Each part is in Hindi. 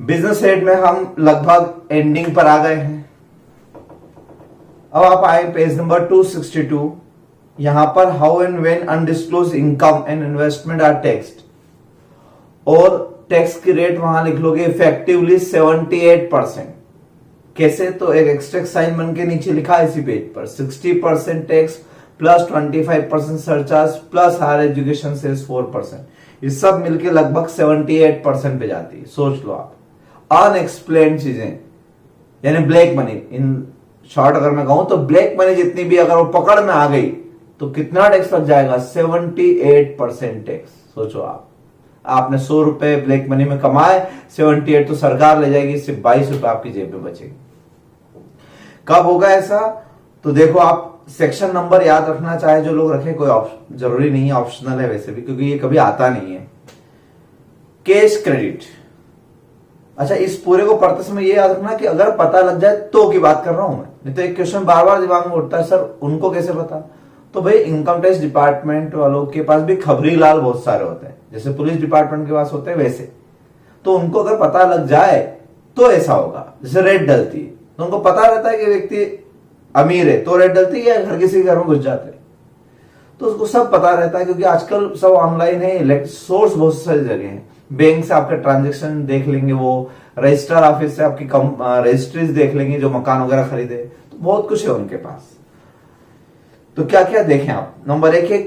बिजनेस हेड में हम लगभग एंडिंग पर आ गए हैं। अब आप आए पेज नंबर 262। यहां पर how and when undisclose income and investment are taxed, और टैक्स की रेट वहां लिख लोगे इफेक्टिवली 78%। कैसे? तो एक एक्स्ट्रा साइन बन के नीचे लिखा है इसी पेज पर, 60% tax plus 25% surcharge plus higher education cess 4%, ये सब मिलके लगभग 78% पे जाती है। सोच लो आप, अनएक्सप्लेन्ड चीजें यानी ब्लैक मनी, इन शॉर्ट अगर मैं कहूं तो ब्लैक मनी जितनी भी अगर वो पकड़ में आ गई तो कितना टैक्स लग जाएगा? 78% टैक्स। सोचो आप, आपने 100 रुपए ब्लैक मनी में कमाए, 78 तो सरकार ले जाएगी, सिर्फ 22 रुपए आपकी जेब में बचेगी। कब होगा ऐसा? तो देखो आप सेक्शन नंबर याद रखना चाहे जो लोग रखें, कोई जरूरी नहीं है, ऑप्शनल है वैसे भी, क्योंकि ये कभी आता नहीं है। Cash credit. अच्छा, इस पूरे को पढ़ते समय ये याद रखना कि अगर पता लग जाए तो की बात कर रहा हूं मैं, नहीं तो एक क्वेश्चन बार बार दिमाग में उठता है, सर उनको कैसे पता? तो भाई इनकम टैक्स डिपार्टमेंट वालों के पास भी खबरी लाल बहुत सारे होते हैं, जैसे पुलिस डिपार्टमेंट के पास होते हैं वैसे। तो उनको अगर पता लग जाए तो ऐसा होगा, जैसे रेड डलती है तो उनको पता रहता है कि व्यक्ति अमीर है तो रेड डलती है, घर किसी घर में घुस जाते हैं तो उसको सब पता रहता है, क्योंकि आजकल सब ऑनलाइन है, सोर्स बहुत सारी जगह है। बैंक से आपके ट्रांजेक्शन देख लेंगे, वो रजिस्टर ऑफिस से आपकी रजिस्ट्रीज देख लेंगे जो मकान वगैरह खरीदे, तो बहुत कुछ है उनके पास। तो क्या क्या देखें आप? नंबर 1 है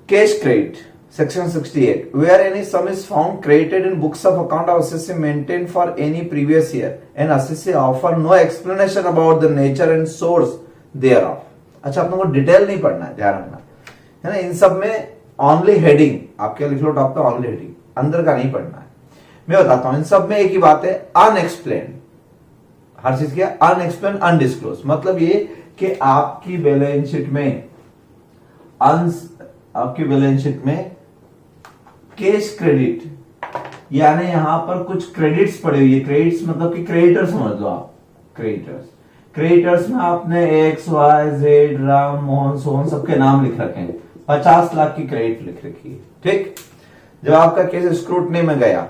cash credit, section 68, where any sum is found credited in books of account of assessee maintain for any previous year and assessee offer no explanation about the nature and source thereof. अच्छा, अपने को डिटेल नहीं पढ़ना है, ध्यान रखना है ना। इन सब में ओनली हेडिंग आपके लिख लो टॉप पे, ओनली हेडिंग, अंदर का नहीं पढ़ना है। मैं बताता हूं, इन सब में एक ही बात है, अनएक्सप्लेन। हर चीज क्या? Unexplained, undisclosed. मतलब ये कि आपकी बैलेंस शीट में कैश क्रेडिट, यानी यहां पर कुछ क्रेडिट्स पड़े हुए, क्रेडिट्स मतलब कि क्रेडिटर समझ लो आप, क्रेडिटर्स में आपने X Y Z Ram Mohan Sohan सबके नाम लिख रखे हैं, 50 लाख की क्रेडिट लिख रखी है। ठीक, जब आपका केस स्क्रूटनी में गया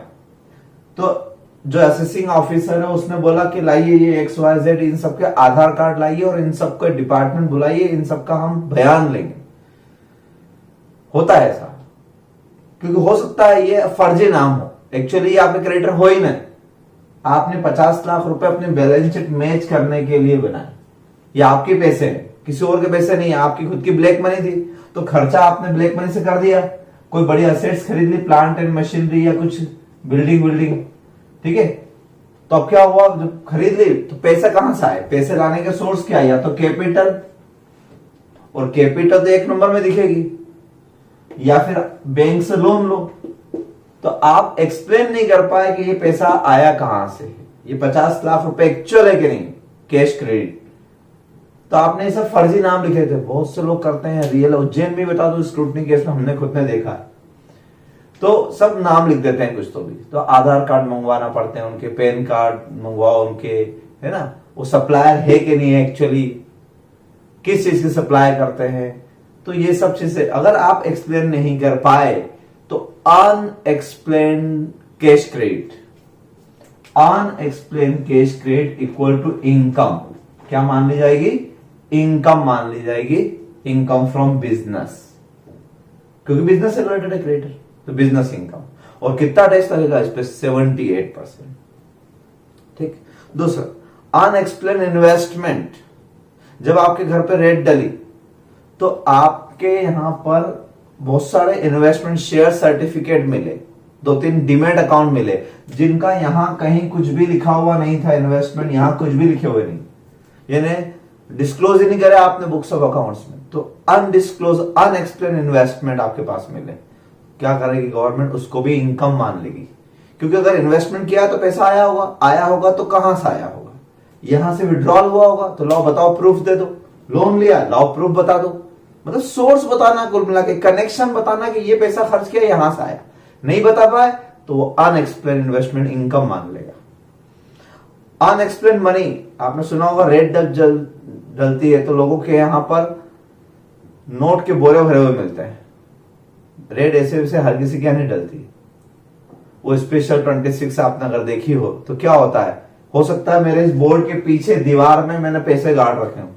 तो जो असेसिंग ऑफिसर है उसने बोला कि लाइए ये एक्स वाई जेड इन सबके आधार कार्ड लाइए और इन सबके डिपार्टमेंट बुलाइए, इन सबका हम बयान लेंगे। होता है ऐसा, क्योंकि हो सकता है ये फर्जी नाम हो, एक्चुअली ये आपके क्रेडिटर हो ही नहीं, आपने 50 लाख रुपए अपने बैलेंस शीट मैच करने के लिए बनाए, ये आपके पैसे हैं, किसी और के पैसे नहीं है, आपकी खुद की ब्लैक मनी थी, तो खर्चा आपने ब्लैक मनी से कर दिया, कोई बड़ी असेट्स खरीद ली, प्लांट एंड मशीनरी या कुछ बिल्डिंग, ठीक है। तो अब क्या हुआ, जब खरीद ली तो पैसा कहां से आए? पैसे लाने के सोर्स क्या है? या तो कैपिटल, और कैपिटल तो एक नंबर में दिखेगी, या फिर बैंक से लोन लो। तो आप एक्सप्लेन नहीं कर पाए कि ये पैसा आया कहां से, ये 50 लाख रुपए एक्चुअल है कि नहीं कैश क्रेडिट, तो आपने सब फर्जी नाम लिखे थे। बहुत से लोग करते हैं, रियल उज्जैन भी बता दो, स्क्रूटनी केस में हमने खुद ने देखा है, तो सब नाम लिख देते हैं कुछ तो भी, तो आधार कार्ड मंगवाना पड़ते हैं उनके, पैन कार्ड मंगवाओ उनके, है ना, वो सप्लायर है कि नहीं है, एक्चुअली किस चीज की सप्लाई करते हैं। तो ये सब चीजें अगर आप एक्सप्लेन नहीं कर पाए तो unexplain cash credit, unexplain cash credit equal to income, क्या मान ली जाएगी? इनकम मान ली जाएगी, इनकम फ्रॉम बिजनेस, क्योंकि बिजनेस से रिलेटेड है क्रेडिटर, तो बिजनेस इनकम। और कितना टैक्स लगेगा इस पे? 78%। ठीक। दूसरा, अनएक्सप्लेन इन्वेस्टमेंट, जब आपके घर पे रेट डली तो आपके यहां पर बहुत सारे इन्वेस्टमेंट शेयर सर्टिफिकेट मिले, 2-3 डीमैट अकाउंट मिले, जिनका यहां कहीं कुछ भी लिखा हुआ नहीं था, इन्वेस्टमेंट यहां कुछ भी लिखे हुए नहीं, यानी डिस्क्लोज ही नहीं करे आपने बुक्स ऑफ अकाउंट्स में, तो अनडिस्क्लोज अनएक्सप्लेन इन्वेस्टमेंट आपके पास मिले, क्या करेगी गवर्नमेंट? उसको भी इनकम मान लेगी, क्योंकि अगर इन्वेस्टमेंट किया तो पैसा आया होगा तो कहां से आया होगा? यहां से विड्रॉल हुआ होगा, तो लाओ बताओ प्रूफ दे दो, लोन लिया लाओ प्रूफ बता दो, मतलब सोर्स बताना, कुल मिला के कनेक्शन बताना कि ये पैसा खर्च किया यहां से आया। नहीं बता पाए तो वो अनएक्सप्लेन इन्वेस्टमेंट इनकम मान लेगा। अनएक्सप्लेन मनी, आपने सुना होगा रेट डलती है तो लोगों के यहां पर नोट के बोरे भरे हुए मिलते हैं, रेट ऐसे वैसे हर किसी के यहां नहीं डलती, वो स्पेशल 26 आपने अगर देखी हो तो क्या होता है, हो सकता है मेरे इस बोर्ड के पीछे दीवार में मैंने पैसे गाड़ रखे हो,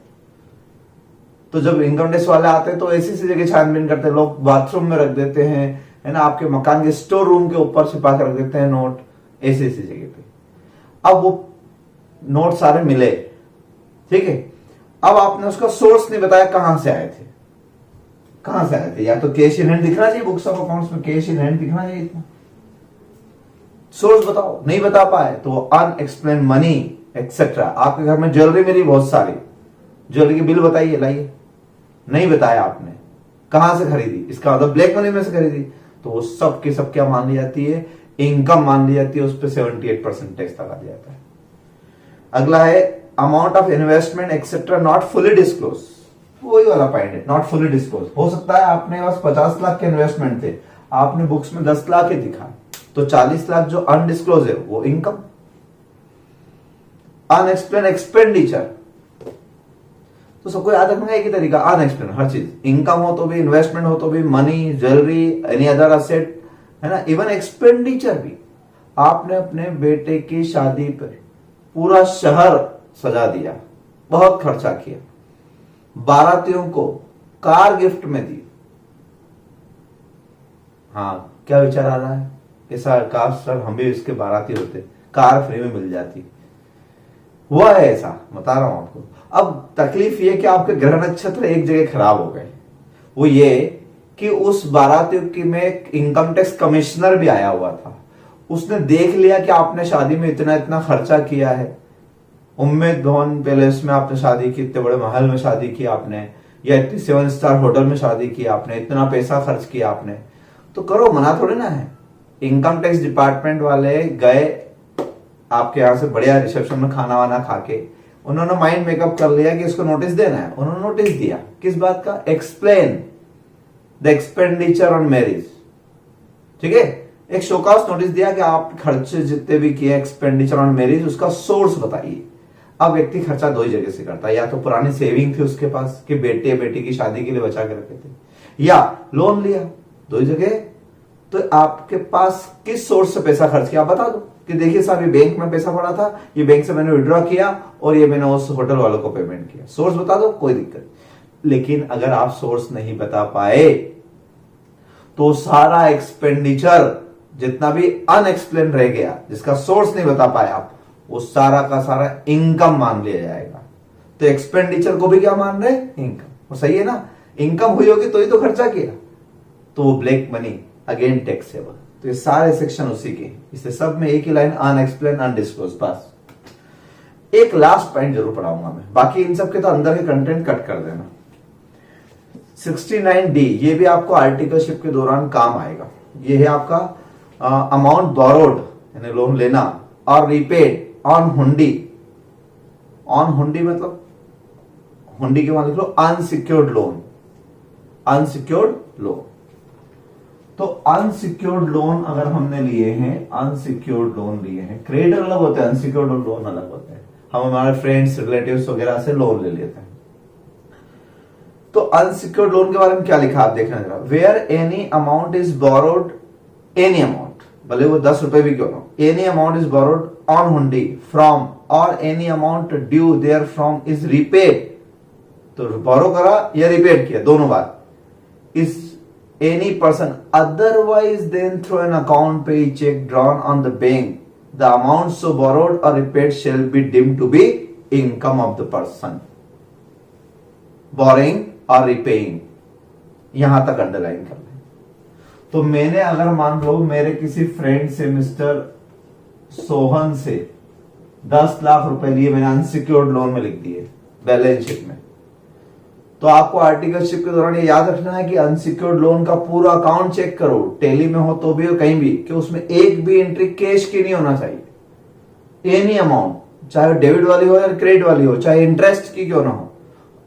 तो जब इनकम टैक्स वाले आते हैं तो ऐसी सी जगह छानबीन करते हैं, लोग बाथरूम में रख देते हैं, है ना, आपके मकान के स्टोर रूम के ऊपर छिपा कर रख देते हैं नोट, ऐसी जगह पे। अब वो नोट सारे मिले, ठीक है, अब आपने उसका सोर्स नहीं बताया कहां से आए थे, कहां से आए थे। या तो कैश इन हैंड दिखना चाहिए, बुक्स ऑफ अकाउंट्स में कैश इन हैंड दिखना चाहिए, इतना सोर्स बताओ, नहीं बता पाए तो अनएक्सप्लेन मनी एक्सेट्रा। आपके घर में ज्वेलरी मिली बहुत सारी, ज्वेलरी की बिल बताइए, लाइए, नहीं बताया आपने, कहां से खरीदी, इसका मतलब ब्लैक मनी में से खरीदी, तो वो सब की सब क्या मान ली जाती है, इनकम मान ली जाती है, उस पर 78% टैक्स लगा दिया जाता है। अगला है amount of investment etcetera not fully disclose, वही वाला पॉइंट है, नॉट फुली डिस्क्लोज। हो सकता है आपने पास 50 लाख के इन्वेस्टमेंट थे, आपने बुक्स में 10 लाख ही दिखा, तो 40 लाख जो अनडिस्क्लोज है वो इनकम। अनएक्सप्लेन एक्सपेंडिचर, तो सबको याद रखना है एक ही तरीका, अनएक्सप्लेन हर चीज, इनकम हो तो भी, इन्वेस्टमेंट हो तो भी, money, jewellery, any other asset, है ना, इवन एक्सपेंडिचर भी। आपने अपने बेटे की शादी पर पूरा शहर सजा दिया, बहुत खर्चा किया, बारातियों को कार गिफ्ट में दी, हाँ क्या विचार आ रहा है, ऐसा काश सर हम भी इसके बाराती होते, कार फ्री में मिल जाती, हुआ है ऐसा, बता रहा हूं आपको। अब तकलीफ ये कि आपके ग्रह नक्षत्र एक जगह खराब हो गए, वो ये कि उस बाराती में इनकम टैक्स कमिश्नर भी आया हुआ था, उसने देख लिया कि आपने शादी में इतना इतना खर्चा किया है, उम्मेद भवन पैलेस में आपने शादी की, इतने बड़े महल में शादी की आपने, या इतनी 7 स्टार होटल में शादी की आपने, इतना पैसा खर्च किया आपने, तो करो, मना थोड़ी ना है। इनकम टैक्स डिपार्टमेंट वाले गए आपके यहां से बढ़िया रिसेप्शन में खाना वाना खा के, उन्होंने माइंड मेकअप कर लिया कि इसको नोटिस देना है, उन्होंने नोटिस दिया, किस बात का, explain the expenditure on marriage, ठीक है, एक शोकास नोटिस दिया कि आप खर्चे जितने भी किए एक्सपेंडिचर ऑन मैरिज, उसका सोर्स बताइए। अब व्यक्ति खर्चा दो ही जगह से करता है, या तो पुरानी सेविंग थी उसके पास कि बेटे या बेटी की शादी के लिए बचा के रखे थे, या लोन लिया, दो ही जगह। तो आपके पास किस सोर्स से पैसा खर्च किया आप बता दो कि देखिए साहब ये बैंक में पैसा पड़ा था, ये बैंक से मैंने विड्रॉ किया और ये मैंने उस होटल वालों को पेमेंट किया, सोर्स बता दो, कोई दिक्कत। लेकिन अगर आप सोर्स नहीं बता पाए तो सारा एक्सपेंडिचर जितना भी अनएक्सप्लेन रह गया, जिसका सोर्स नहीं बता पाए आप, वो सारा का सारा इनकम मान लिया जाएगा। तो एक्सपेंडिचर को भी क्या मान रहे, इनकम, वो सही है ना, इनकम हुई होगी तो ही तो खर्चा किया, तो वो ब्लैक मनी अगेन टैक्सेबल। तो ये सारे सेक्शन उसी के, इससे सब में एक ही लाइन, अनएक्सप्लेन अनडिस्क्लोज, बस। एक लास्ट पॉइंट जरूर पढ़ाऊंगा मैं, बाकी इन सब के तो अंदर के कंटेंट कट कर देना। 69D, ये भी आपको आर्टिकलशिप के दौरान काम आएगा। ये है आपका अमाउंट बोरोड, यानी लोन लेना, और रीपेड ऑन हुंडी। ऑन हुंडी मतलब हुंडी के मान लिख लो अनसिक्योर्ड लोन, अनसिक्योर्ड लोन। तो अनसिक्योर्ड लोन अगर हमने लिए हैं, अनसिक्योर्ड लोन लिए हैं, क्रेडिटर अलग होते हैं, अनसिक्योर्ड लोन अलग होते हैं, हम हमारे फ्रेंड्स रिलेटिव्स वगैरह से लोन ले लेते हैं। तो अनसिक्योर्ड लोन के बारे में क्या लिखा आप देखना जरा, where any amount is borrowed, any amount, भले वो 10 रुपए भी क्यों ना, any amount is borrowed on hundi from और any amount due therefrom is repaid. तो बोरो करा या रिपेड किया, दोनों बात, is any person otherwise than through an account pay check drawn on the bank, the amount so borrowed or repaid shall be deemed to be income of the person borrowing or repaying। यहां तक अंडरलाइन कर लें। तो मैंने अगर मान लो मेरे किसी फ्रेंड से, मिस्टर सोहन से 10 लाख रुपए लिए, मैंने अनसिक्योर्ड लोन में लिख दिए बैलेंस शीट में, तो आपको आर्टिकलशिप के दौरान ये याद रखना है कि अनसिक्योर्ड लोन का पूरा अकाउंट चेक करो, टेली में हो तो भी और कहीं भी, कि उसमें एक भी एंट्री कैश की नहीं होना चाहिए। एनी अमाउंट, चाहे डेबिट वाली हो या क्रेडिट वाली हो, चाहे इंटरेस्ट की क्यों ना हो,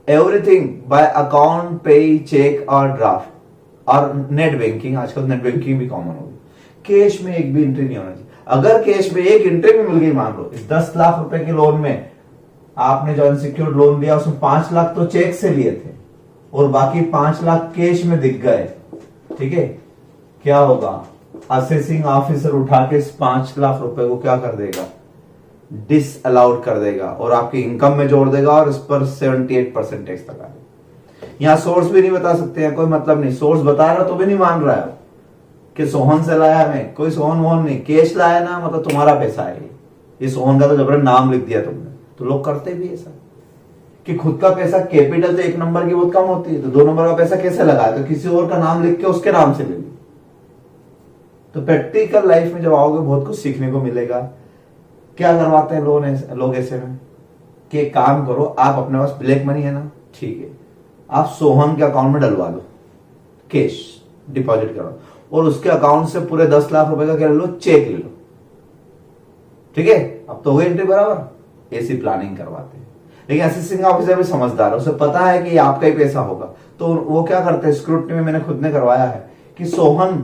एवरीथिंग बाय अकाउंट, पे, चेक और ड्राफ्ट और नेट बैंकिंग, आजकल नेट बैंकिंग भी कॉमन होगी, कैश में एक भी एंट्री नहीं होना चाहिए। अगर कैश में एक एंट्री भी मिल गई, मान लो इस 10 लाख रुपए के लोन में आपने जो अनसिक्योर्ड लोन लिया उसमें 5 लाख तो चेक से लिए थे और बाकी 5 लाख कैश में दिख गए, ठीक है, क्या होगा, असेसिंग ऑफिसर उठा के इस 5 लाख रुपए को क्या कर देगा, डिस अलाउड कर देगा और आपकी इनकम में जोड़ देगा और इस पर 78% टैक्स लगा देगा। यहां सोर्स भी नहीं बता सकते हैं, कोई मतलब नहीं, सोर्स बता रहा तो भी नहीं मान रहा है कि सोहन से लाया मैं, कोई सोहन वोहन नहीं, कैश लाया ना मतलब तुम्हारा पैसा है ये सोहन का तो जबरन नाम लिख दिया तुमने। तो लोग करते भी ऐसा कि खुद का पैसा कैपिटल तो 1 नंबर की बहुत कम होती है, तो 2 नंबर का पैसा कैसे लगाए, तो किसी और का नाम लिख के उसके नाम से ले ली। तो प्रैक्टिकल लाइफ में जब आओगे बहुत कुछ सीखने को मिलेगा। क्या करवाते हैं लोग ऐसे में कि काम करो, आप अपने पास ब्लैक मनी है ना, ठीक है, आप सोहन के अकाउंट में डलवा दो, कैश डिपॉजिट करो और उसके अकाउंट से पूरे 10 लाख रुपए का क्या ले लो, चेक ले लो, ठीक है। अब तो हो गई एंट्री बराबर। ऐसी प्लानिंग करवाते हैं। लेकिन असिस्टेंट ऑफिसर भी समझदार है, उसे पता है कि आपका ही पैसा होगा, तो वो क्या करते हैं, स्क्रूटनी में मैंने खुद ने करवाया है कि सोहन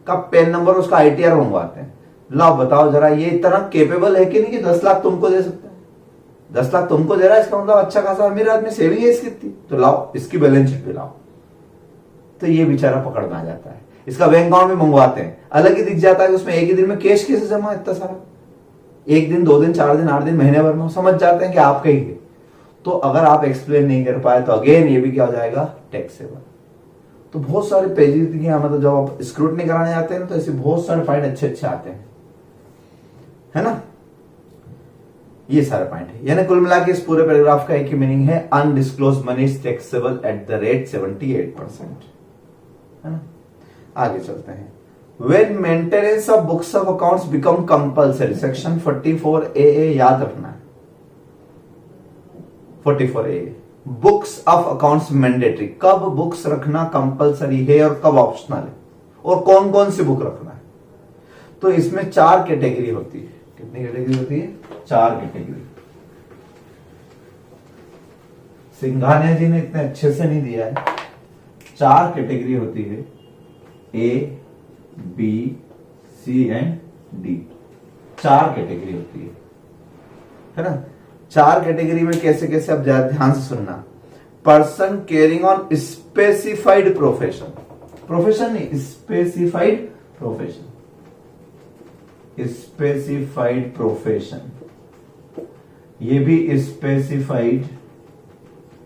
का पेन नंबर उसका ITR मंगवाते हैं, लाओ बताओ जरा ये इतना केपेबल है कि नहीं कि 10 लाख तुमको दे सकते हैं। 10 लाख तुमको दे रहा है, इसका मतलब अच्छा खासा अमीर आदमी, सेविंग है इसकी, तो लाओ इसकी बैलेंस शीट भी लाओ। तो ये बेचारा पकड़ में आ जाता है। इसका बैंक अकाउंट भी मंगवाते हैं, अलग ही दिख जाता है कि उसमें एक ही दिन में कैश कैसे जमा इतना सारा, 1 दिन 2 दिन 4 दिन 8 दिन महीने भर में समझ जाते हैं कि आपका ही है। तो अगर आप एक्सप्लेन नहीं कर पाए तो अगेन ये भी क्या हो जाएगा, टैक्सेबल। तो बहुत सारे पेजेस दिए, मतलब जब आप स्क्रूटनी कराने जाते हैं ना तो ऐसे बहुत सारे पॉइंट अच्छे अच्छे आते हैं, है ना। ये सारे पॉइंट है, यानी कुल मिला के इस पूरे पैराग्राफ का एक ही मीनिंग है, undisclosed money is taxable at the rate 78%, है ना। आगे चलते हैं। When maintenance of books of accounts become compulsory, section 44AA याद रखना है, 44AA books of accounts mandatory, कब बुक्स रखना कंपलसरी है और कब ऑप्शनल है और कौन कौन सी बुक रखना है। तो इसमें 4 कैटेगरी होती है। कितनी कैटेगरी होती है, 4 कैटेगरी। सिंघानिया जी ने इतने अच्छे से नहीं दिया है, 4 कैटेगरी होती है, A, B, C and D, 4 category होती है ना। 4 कैटेगरी में कैसे कैसे, अब ध्यान से सुनना। Person caring on specified profession, profession नहीं, स्पेसिफाइड प्रोफेशन, स्पेसिफाइड प्रोफेशन, ये भी स्पेसिफाइड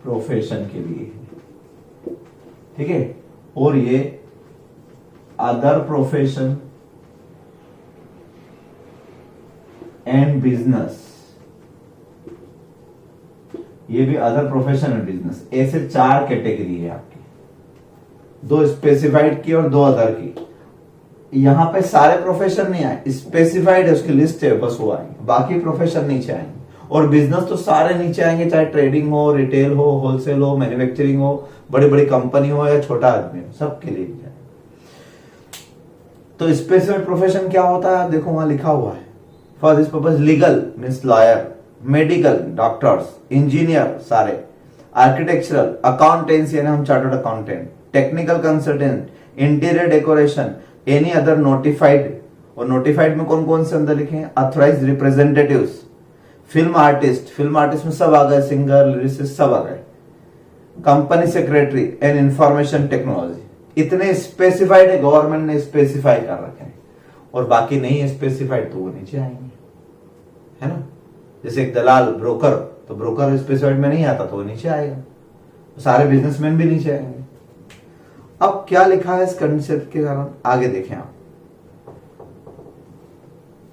प्रोफेशन के लिए है, ठीक है। और ये अदर प्रोफेशन एंड बिजनेस, ये भी अदर प्रोफेशन एंड बिजनेस। ऐसे 4 कैटेगरी है आपकी, 2 स्पेसिफाइड की और 2 अदर की। यहां पे सारे प्रोफेशन नहीं आए, स्पेसिफाइड है उसकी लिस्ट है, बस वो आएंगे, बाकी प्रोफेशन नीचे आएंगे। और बिजनेस तो सारे नीचे आएंगे, चाहे ट्रेडिंग हो, रिटेल हो, होलसेल हो, मैन्युफैक्चरिंग हो, बड़ी बड़ी कंपनी हो या छोटा आदमी हो, सबके लिए जाए। तो स्पेसिफिक प्रोफेशन क्या होता है, देखो वहां लिखा हुआ है, for this purpose legal means lawyer, medical doctors, engineer सारे, आर्किटेक्चरल, अकाउंटेंसी यानी हम chartered accountant, technical consultant, interior decoration, any other notified, और नोटिफाइड में कौन कौन से अंदर लिखे हैं, authorised representatives, film artist, film artist में सब आ गए, सिंगर, लिरिसिस्ट सब आ गए, company secretary and information technology. इतने स्पेसिफाइड है, गवर्नमेंट ने स्पेसिफाई कर रखे हैं, और बाकी नहीं है स्पेसिफाइड तो वो नीचे आएंगे, है ना। जैसे एक दलाल, ब्रोकर, तो ब्रोकर स्पेसिफाइड में नहीं आता तो वो नीचे आएगा, सारे बिजनेसमैन भी नीचे आएंगे। अब क्या लिखा है इस कंसेप्ट के कारण, आगे देखें आप।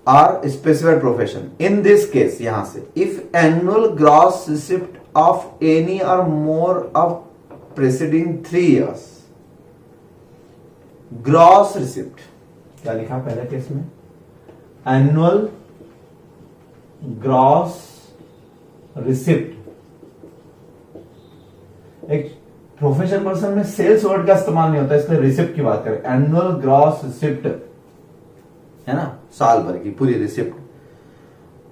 Are specified profession, in this case, यहां से, if annual gross receipt of any or more of preceding 3 years, gross receipt क्या लिखा पहले केस में, एनुअल ग्रॉस रिसिप्ट। एक प्रोफेशनल पर्सन में सेल्स वर्ड का इस्तेमाल नहीं होता, इसलिए रिसिप्ट की बात करें। एनुअल ग्रॉस रिसिप्ट है ना, साल भर की पूरी receipt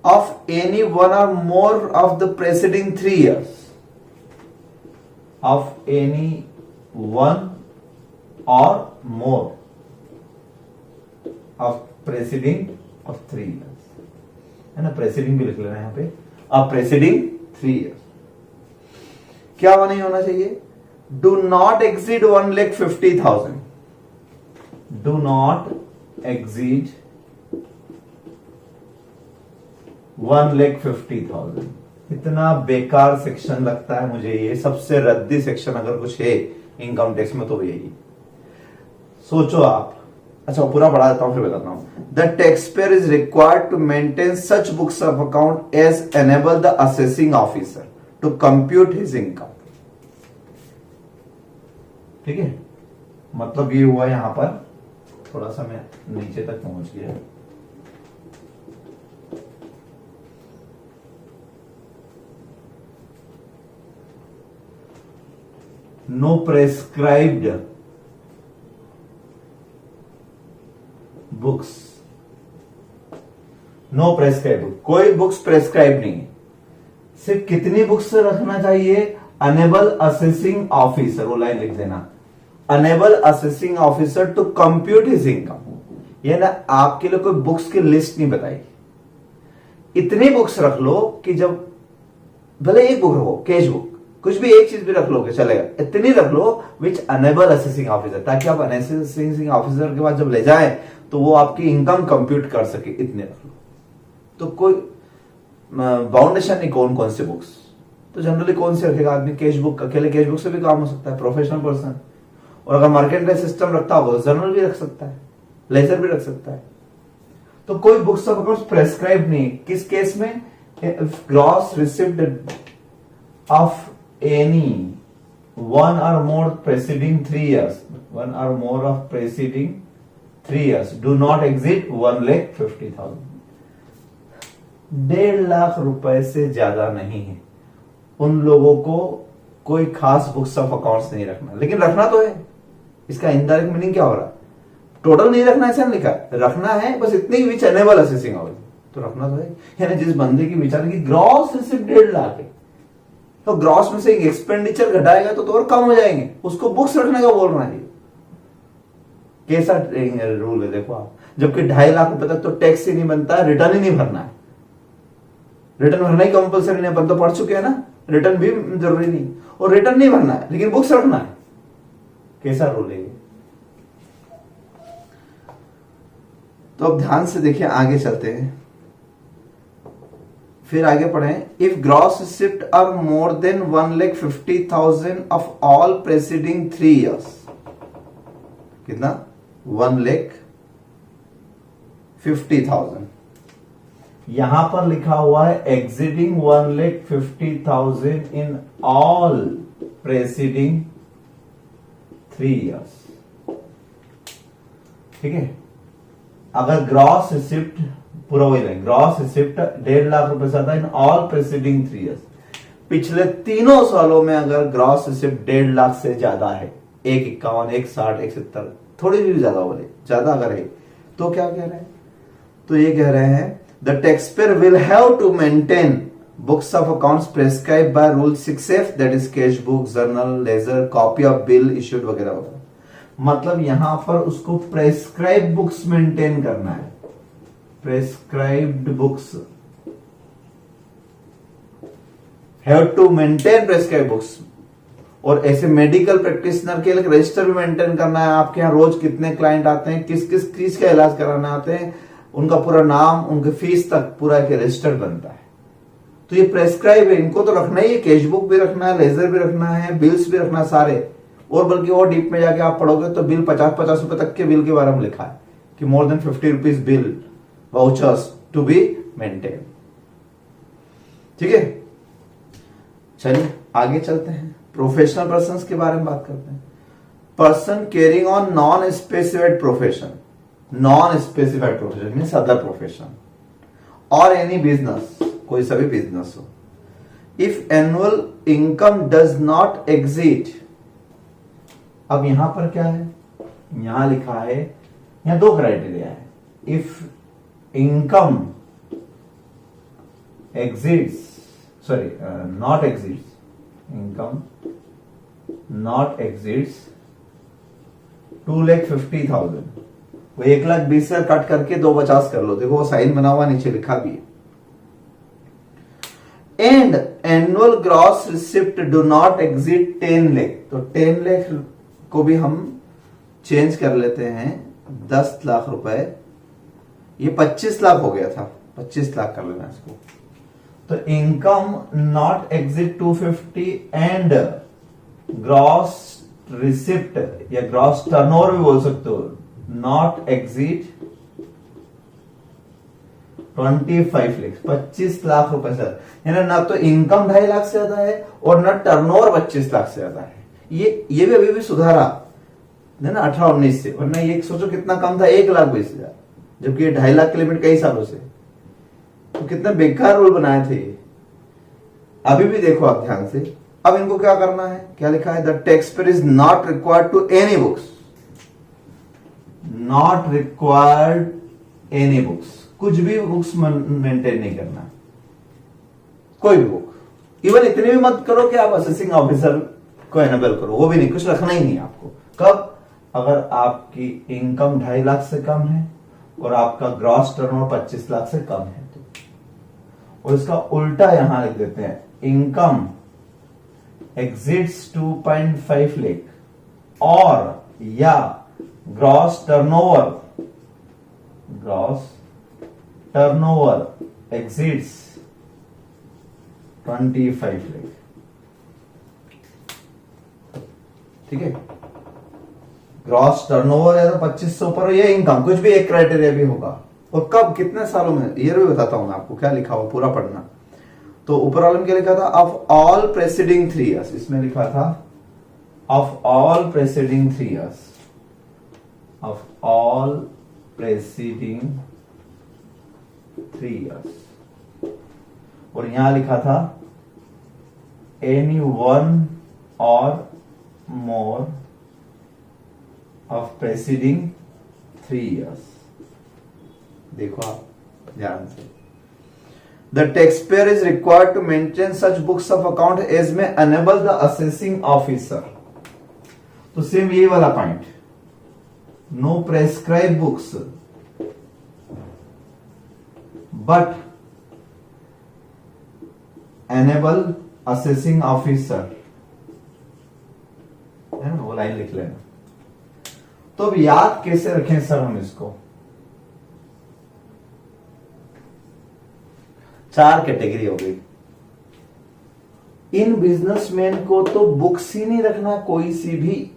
of any one or more of the preceding 3 years, of any one or more of preceding of 3 years, है ना, प्रेसिडिंग भी लिख लेना यहां पे, ऑफ प्रेसिडिंग 3 years। क्या नहीं होना चाहिए, do not exceed 1,50,000, do not exceed 1,50,000। इतना बेकार सेक्शन लगता है मुझे ये, सबसे रद्दी सेक्शन अगर कुछ है इनकम टैक्स में तो यही। सोचो आप। अच्छा पूरा पढ़ा देता हूं फिर बताता हूं। The taxpayer is required to maintain such books of account as enable the assessing officer to compute his income. ठीक है, मतलब ये हुआ यहां पर, थोड़ा सा मैं नीचे तक पहुंच गया। No prescribed books, no prescribe, कोई बुक्स प्रेस्क्राइब नहीं है। सिर्फ कितनी बुक्स रखना चाहिए? अनेबल असेसिंग ऑफिसर, वो लाइन लिख देना, enable assessing officer to compute his income. ये ना आपके लिए कोई बुक्स की लिस्ट नहीं बताई, इतनी बुक्स रख लो कि जब भले एक बुक रखो, कैश बुक, कुछ भी एक चीज भी रख लोगे चलेगा, इतनी रख लो विच अनेबल असेसिंग ऑफिसर, ताकि आप असेसिंग ऑफिसर के पास जब ले जाए तो वो आपकी इनकम कंप्यूट कर सके, इतने रख लो। तो कोई बाउंडेशन नहीं कौन कौन से बुक्स, तो जनरली कौन से रखेगा आदमी? कैश बुक, अकेले कैश बुक से भी काम हो सकता है, प्रोफेशनल पर्सन। और अगर मार्केट सिस्टम रखता होगा तो जर्नल भी रख सकता है, लेजर भी रख सकता है। तो कोई बुक्स ऑफ अकाउंट्स प्रेस्क्राइब नहीं। किस केस में? Gross receipt of any one or more preceding 3 years, one or more of preceding 3 years do not exceed 1,50,000। 1.5 lakh रुपए से ज्यादा नहीं है। उन लोगों को कोई खास बुक्स ऑफ अकाउंट्स नहीं रखना, लेकिन रखना तो है। इसका इनडायरेक्ट मीनिंग क्या हो रहा है? टोटल नहीं रखना ऐसा नहीं लिखा, रखना है बस इतनी विच एनेबल असेसिंग ऑफिसर, तो रखना तो है। यानी जिस बंदे की विचार की ग्रॉस रिसिप्ट 1.5 लाख है, तो ग्रॉस में से एक्सपेंडिचर घटाएगा तो और कम हो जाएंगे, उसको बुक्स रखने का बोल रहा है। कैसा रूल है देखो आप, जबकि 2.5 लाख रुपए तक तो टैक्स ही नहीं बनता है, रिटर्न ही नहीं भरना है। रिटर्न भरना ही कंपलसरी नहीं, अपन तो पढ़ चुके हैं ना, रिटर्न भी जरूरी नहीं, और रिटर्न नहीं भरना है लेकिन बुक्स रखना है। कैसा रूल है? तो अब ध्यान से देखिए, आगे चलते हैं, फिर आगे पढ़ें। If gross receipt are more than 1,50,000 of all preceding 3 years, कितना? 1,50,000। यहां पर लिखा हुआ है exceeding 1,50,000 in all preceding 3 years। ठीक है, अगर ग्रॉस रिसिप्ट पूरा वही रहे, ग्रॉस रिसिप्ट 1.5 लाख रुपए से ज्यादा इन ऑल प्रेसिडिंग 3 years, पिछले तीनों सालों में अगर ग्रॉस रिसिप्ट 1.5 लाख से ज्यादा है, 1,51, 1,60, 1,70, थोड़ी भी ज्यादा बोले, ज्यादा अगर है, तो क्या कह रहे हैं? तो ये कह रहे हैं the taxpayer will have to maintain books of accounts prescribe by rule 6F, that is cash book, journal, ledger, copy of bill issued वगैरह वगैरह। मतलब यहां पर उसको प्रेस्क्राइब बुक्स मेंटेन करना है, prescribed books, have to maintain prescribe books. और ऐसे मेडिकल प्रैक्टिशनर के लिए रजिस्टर भी मेंटेन करना है। आपके यहाँ रोज कितने क्लाइंट आते हैं, किस किस चीज का इलाज कराने आते हैं, उनका पूरा नाम, उनके फीस तक पूरा एक रजिस्टर बनता है। तो ये प्रेस्क्राइब है, इनको तो रखना ही है, कैश बुक भी रखना है, लेजर भी रखना है, बिल्स भी रखना है सारे। और बल्कि और डीप में जाके आप पढ़ोगे तो बिल 50-50 रुपए तक के बिल के बारे में लिखा है कि more than 50 rupees bill vouchers to be maintain. ठीक है, चलिए आगे चलते हैं, प्रोफेशनल पर्सन के बारे में बात करते हैं। Person caring on non specified profession, non specified profession means other profession और एनी बिजनेस, कोई सा भी बिजनेस हो। If annual income does not exit, अब यहां पर क्या है, यहां लिखा है, यहां 2 क्राइटेरिया है। If income exits, sorry not exits, income not exits 2,50,000, वो 1,20,000 से कट करके 250 कर लो, देखो वो साइन बना हुआ नीचे लिखा भी है। And annual gross receipt do not exit 10 lakh, तो 10 लाख को भी हम चेंज कर लेते हैं 10 लाख रुपए, ये 25 लाख हो गया था, 25 लाख कर लेना इसको। तो income not exit 250 and gross receipt या ग्रॉस टर्नओवर भी बोल सकते हो, नॉट एग्जिट 25 लाख, 25 लाख रुपए सर, यानी ना तो इनकम 2.5 लाख से ज्यादा है और ना टर्नओवर 25 लाख से ज्यादा है। ये भी अभी भी सुधारा है ना 18-19 से, वरना ये सोचो कितना कम था, 1,20,000, जबकि ये 2.5 लाख की लिमिट कई सालों से। तो कितना बेकार रूल बनाए थे ये। अभी भी देखो आप ध्यान से, अब इनको क्या करना है, क्या लिखा है, the taxpayer is not required to any books, not required any books, कुछ भी बुक्स मेंटेन नहीं करना, कोई भी बुक, इवन इतने भी मत करो कि आप असेसिंग ऑफिसर को एनेबल करो, वो भी नहीं, कुछ रखना ही नहीं आपको। कब, अगर आपकी इनकम 2.5 लाख से कम है और आपका ग्रॉस टर्नओवर 25 लाख से कम है तो। और इसका उल्टा यहां लिख देते हैं, इनकम exceeds 2.5 लाख और या ग्रॉस टर्नओवर exceeds 25 लाख, ठीक है। ग्रॉस टर्नओवर है तो 25 से ऊपर, ये इनकम, कुछ भी एक क्राइटेरिया भी होगा। और कब, कितने सालों में, ये भी बताता हूं मैं आपको, क्या लिखा हुआ पूरा पढ़ना। तो ऊपर वाले में क्या लिखा था, ऑफ ऑल प्रेसिडिंग 3 years, इसमें लिखा था of all preceding 3 years, of all preceding 3 years, और यहां लिखा था any one or more of preceding 3 years। देखो आप ध्यान से, The taxpayer is required to maintain such books of account as may enable the assessing officer। तो सेम ये वाला point, no prescribe books but enable assessing officer, है ना, वो लाइन लिख लेना। तो अब याद कैसे रखें सर हम इसको, 4 कैटेगरी हो गई। इन बिजनेसमैन को तो बुक्स ही नहीं रखना कोई सी भी,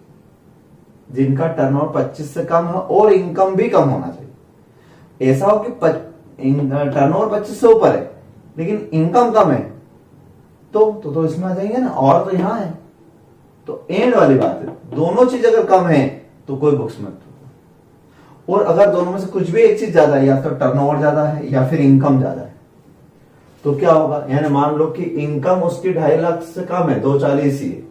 जिनका टर्नओवर 25 से कम है और इनकम भी कम होना चाहिए। ऐसा हो कि टर्नओवर 25 से ऊपर है लेकिन इनकम कम है तो इसमें आ जाएंगे ना, और तो यहां है। तो एंड वाली बात है, दोनों चीज अगर कम है तो कोई बुक्स मत, और अगर दोनों में से कुछ भी एक चीज ज्यादा है, या तो टर्नओवर ज्यादा है या फिर इनकम ज्यादा है, तो क्या होगा, यानी मान लो कि इनकम उसकी 2.5 लाख से कम है, 240 ही है,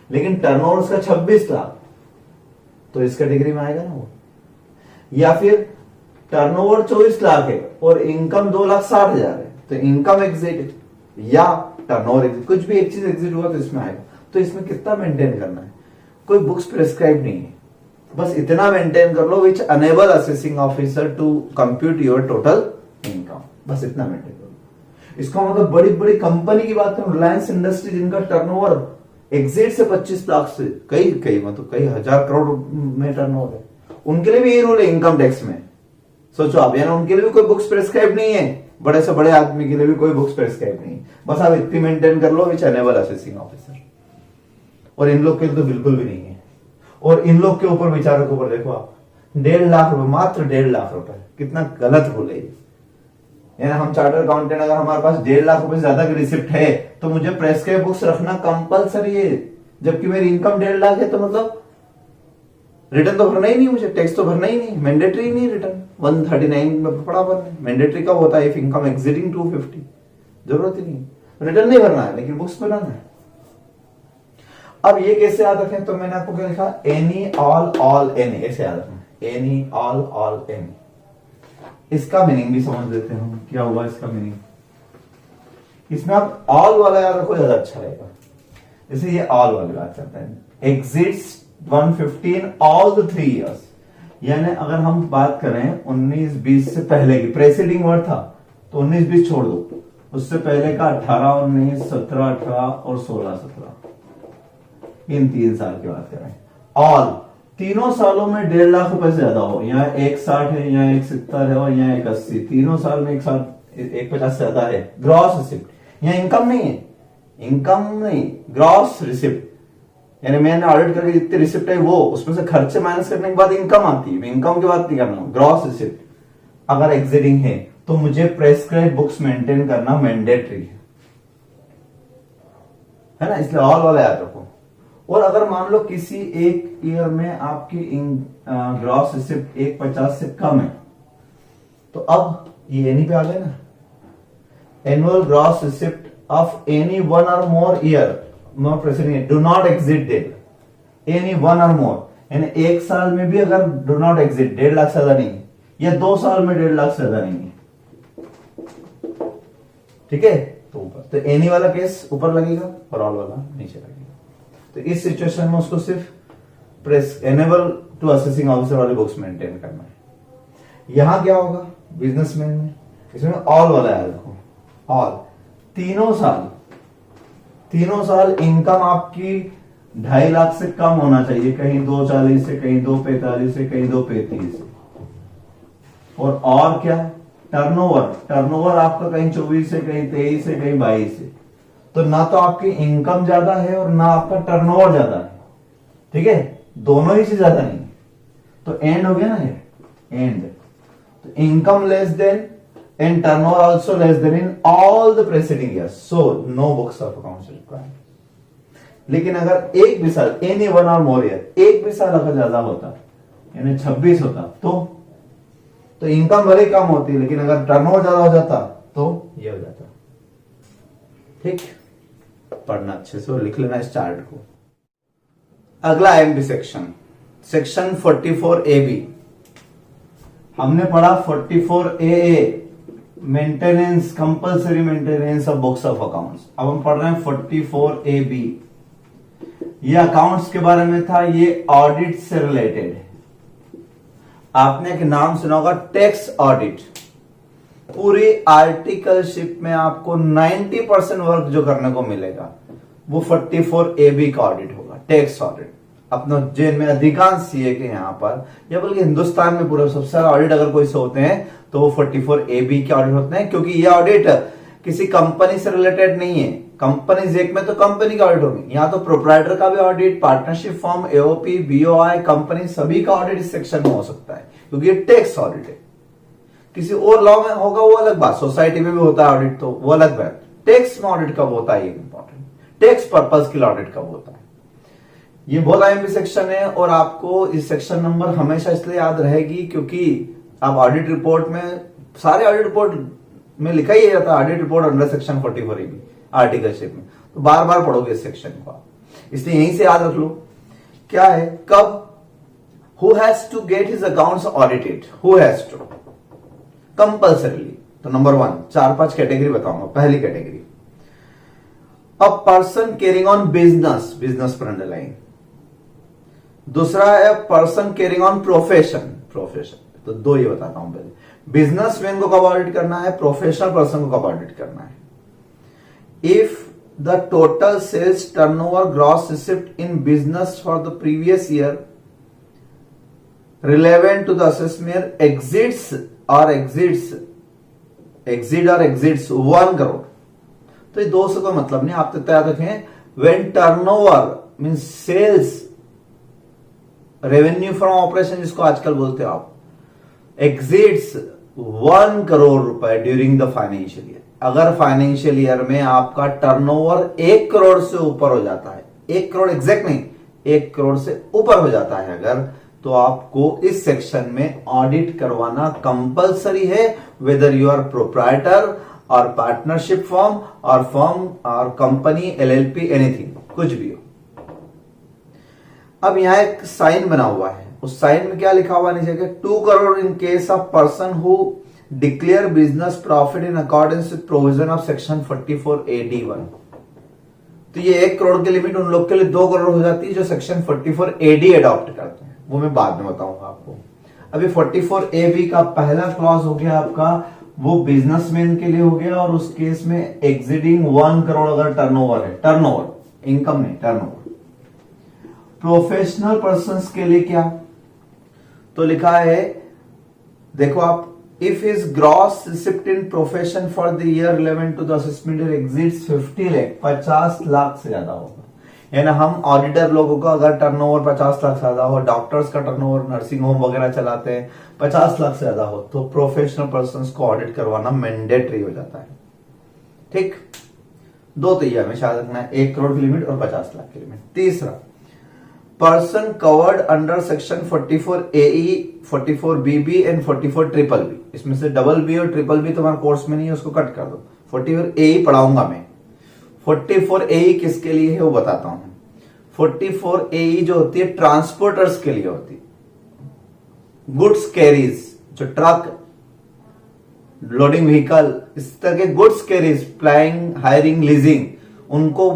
लेकिन टर्नओवर उसका 26 लाख, तो इस कैटेगरी में आएगा ना वो। या फिर टर्नओवर 24 लाख है और इनकम 2,60,000 है, तो इनकम एग्जिट या टर्नओवर एग्जिट, कुछ भी एक चीज एग्जिट हुआ तो इसमें आएगा। तो इसमें कितना मेंटेन करना है, कोई बुक्स प्रेस्क्राइब नहीं है, बस इतना मेंटेन कर लो, which enable assessing officer to compute your total income, बस इतना मेंटेन कर लो। इसका मतलब बड़ी बड़ी कंपनी की बात करें, रिलायंस इंडस्ट्री, जिनका टर्नओवर एग्जिट से 25 लाख से कई मतलब कई हजार करोड़ में टर्नओवर है, उनके लिए भी यही रूल है इनकम टैक्स में। सोचो आप, यानी उनके लिए भी कोई बुक्स प्रेस्क्राइब नहीं है, बड़े से बड़े आदमी के लिए भी कोई बुक्स प्रेस्क्राइब नहीं है, बस आप इतनी मेंटेन कर लो, विच अनेबल असेसिंग ऑफिसर। और इन लोग के लिए तो बिल्कुल भी नहीं है। और इन लोग के ऊपर, विचारों के ऊपर देखो आप, 1.5 लाख रुपए, मात्र 1.5 लाख रुपए, कितना गलत रूल है। यानी हम चार्टर अकाउंटेंट, अगर हमारे पास 1.5 लाख रुपए से ज्यादा की रिसिप्ट है तो मुझे प्रेस्क्राइब बुक्स रखना कंपलसरी है, जबकि मेरी इनकम 1.5 लाख है, तो मतलब रिटर्न तो भरना ही नहीं, मुझे टैक्स तो भरना ही नहीं, मैंडेटरी नहीं रिटर्न। 139 में पड़ा भरना, मैंडेटरी कब होता है, इफ इनकम एक्सीडिंग 250, जरूरत ही नहीं, रिटर्न नहीं भरना है लेकिन बुक्स बनाना है। अब ये कैसे याद रखें, तो मैंने आपको क्या लिखा, एनी ऑल एनी, ऐसे याद रखना, एनी ऑल एनी। इसका मीनिंग भी समझ लेते हैं हम, क्या हुआ इसका मीनिंग। इसमें आप ऑल वाला याद रखो, ज्यादा अच्छा रहेगा। जैसे ये ऑल वाली बात करते हैं, एग्जिट्स 115 ऑल द 3 years, यानी अगर हम बात करें 19-20 से पहले की, प्रेसिडिंग वर्ड था तो 19-20 छोड़ दो, उससे पहले का 18-19, 17-18 और 16-17, इन 3 साल की बात करें। तीनों सालों में 1.5 लाख रुपए से ज्यादा हो, यहाँ 1.60 है, यहाँ 1.70 है और यहाँ 1.80, तीनों साल में 1.50 से ज्यादा है ग्रॉस रिसिप्ट। यहाँ इनकम नहीं है, इनकम नहीं, ग्रॉस रिसिप्ट, यानी मैंने ऑडिट करके जितनी रिसिप्ट है वो उसमें से खर्चे माइनस करने के बाद इनकम आती है, इनकम की बात नहीं करना, ग्रॉस रिसिप्ट अगर एग्जिटिंग है तो मुझे प्रेस्क्राइब बुक्स मेंटेन करना मैंडेटरी है ना, इसलिए ऑल वाला याद रखो। और अगर मान लो किसी एक ईयर में आपकी ग्रॉस रिसिप्ट 1.50 से कम है तो अब ये एनी पे आ गए ना, annual gross receipt of any one or more year more president do not exit date, any one or more, यानी एक साल में भी अगर डू नॉट एग्जिट 1.5 लाख से ज्यादा नहीं है, या 2 साल में 1.5 लाख से ज्यादा नहीं है, ठीक है, तो ऊपर, तो एनी वाला केस ऊपर लगेगा और ऑल वाला नीचे लगेगा। तो इस सिचुएशन में उसको सिर्फ press enable to assessing officer वाले बुक्स मेंटेन करना है। यहां क्या होगा बिजनेसमैन में, इसमें ऑल वाला याद रखो, ऑल तीनों साल इनकम आपकी 2.5 लाख से कम होना चाहिए, कहीं 2.40 से, कहीं 2.45 से, कहीं 2.35 से। और क्या, टर्नओवर आपका कहीं 24 से, कहीं 23 से, कहीं 22 से, तो ना तो आपकी इनकम ज्यादा है और ना आपका टर्नओवर ज्यादा है, ठीक है, दोनों ही से ज्यादा नहीं, तो एंड हो गया ना ये, एंड, तो income less than and turnover also less than in all the preceding years, so no books of accounts required। लेकिन अगर एक भी साल any one or more year, एक भी साल अगर ज्यादा होता यानी 26 होता तो इनकम भले कम होती, लेकिन अगर टर्नओवर ज्यादा हो जाता तो ये हो जाता, ठीक, पढ़ना अच्छे से और लिख लेना इस चार्ट को। अगला आईएमपी सेक्शन, सेक्शन 44AB, हमने पढ़ा 44AA maintenance, compulsory maintenance of books of accounts. अब हम पढ़ रहे हैं 44AB, ये अकाउंट्स के बारे में था, ये ऑडिट से रिलेटेड है। आपने एक नाम सुना होगा टैक्स ऑडिट। पूरी आर्टिकलशिप में आपको 90% वर्क जो करने को मिलेगा वो 44AB का ऑडिट होगा, टैक्स ऑडिट। अपना जेल में अधिकांश सीए के यहाँ पर, या बल्कि हिंदुस्तान में पूरा सबसे सारा ऑडिट अगर कोई से होते हैं तो वो 44AB के ऑडिट होते हैं, क्योंकि ये ऑडिट किसी कंपनी से रिलेटेड नहीं है। कंपनीज एक्ट में तो कंपनी का ऑडिट होगी, यहाँ तो प्रोप्राइटर का भी audit, partnership form, AOP, BOI, company सभी का ऑडिट इस सेक्शन में हो सकता है, क्योंकि ये टैक्स ऑडिट है। किसी और लॉ में होगा वो अलग बात, सोसाइटी में भी होता है ऑडिट तो वो अलग बात, टैक्स में ऑडिट कब होता है इंपॉर्टेंट, टैक्स पर्पज के लिए ऑडिट कब होता है। ये बहुत आईएमपी सेक्शन है और आपको इस सेक्शन नंबर हमेशा इसलिए याद रहेगी क्योंकि अब ऑडिट रिपोर्ट में, सारे ऑडिट रिपोर्ट में लिखा ही जाता है audit report under section 44AB articleship में, तो बार बार पढ़ोगे इस सेक्शन को आप, इसलिए यहीं से याद रख लो। क्या है, कब, who has to get his accounts audited, who has to, compulsorily. तो नंबर 1, 4-5 कैटेगरी बताऊंगा। पहली category, a person caring on business, business पर अंडरलाइन। दूसरा है person caring on profession, profession, तो 2 ये बताता हूं पहले। बिजनेसमैन को कब ऑडिट करना है, प्रोफेशनल पर्सन को कब ऑडिट करना है। If the total sales turnover gross receipt in business for the previous year relevant to the assessment exceeds 1 crore, तो ये 2 से कोई मतलब नहीं, आप तो याद रखें, when turnover means sales, revenue from operation जिसको आजकल बोलते हो आप, exceeds 1 करोड़ रुपए ड्यूरिंग द फाइनेंशियल ईयर। अगर फाइनेंशियल ईयर में आपका टर्नओवर 1 करोड़ से ऊपर हो जाता है, 1 करोड़ एग्जैक्ट नहीं, 1 करोड़ से ऊपर हो जाता है अगर, तो आपको इस सेक्शन में ऑडिट करवाना कंपलसरी है, वेदर यू आर प्रोप्राइटर और पार्टनरशिप फॉर्म और कंपनी, एलएलपी, एनीथिंग, कुछ भी हो। अब यहां एक साइन बना हुआ है, उस साइन में क्या लिखा हुआ नीचे के, 2 करोड़ इन case of person who declare business profit in accordance with provision of section 44AD1। तो ये 1 करोड़ की लिमिट उन लोग के लिए 2 करोड़ हो जाती है जो सेक्शन 44AD अडॉप्ट करते हैं, वो मैं बाद में बताऊंगा आपको। अभी 44AB का पहला क्लॉज हो गया आपका, वो बिजनेसमैन के लिए हो गया, और उस केस में एक्सीडिंग 1 करोड़ अगर टर्नओवर है, टर्नओवर, इनकम नहीं, टर्नओवर। प्रोफेशनल पर्संस के लिए क्या, तो लिखा है, देखो आप, if is gross receipt in profession for the year 11 to the assessment year exits 50 lakh, 50 lakh से ज्यादा होगा। यानी हम ऑडिटर लोगों का अगर टर्नओवर 50 लाख से ज्यादा हो, डॉक्टर्स का टर्नओवर नर्सिंग होम वगैरह चलाते हैं 50 लाख से ज्यादा हो, तो प्रोफेशनल पर्संस को ऑडिट करवाना मैंडेटरी हो जाता है। ठीक, दो तो ये हमेशा याद रखना है, 1 करोड़ की लिमिट और 50 लाख की लिमिट। तीसरा, person covered under section 44AE, 44BB and 44BBB, इसमें से डबल बी और ट्रिपल बी तुम्हारे कोर्स में नहीं है, उसको कट कर दो। 44AE पढ़ाऊंगा मैं। 44AE किसके लिए है वो बताता हूं। 44AE जो होती है ट्रांसपोर्टर्स के लिए होती है, गुड्स कैरीज, जो ट्रक, लोडिंग व्हीकल, इस तरह के goods carriage, flying, hiring, leasing, उनको,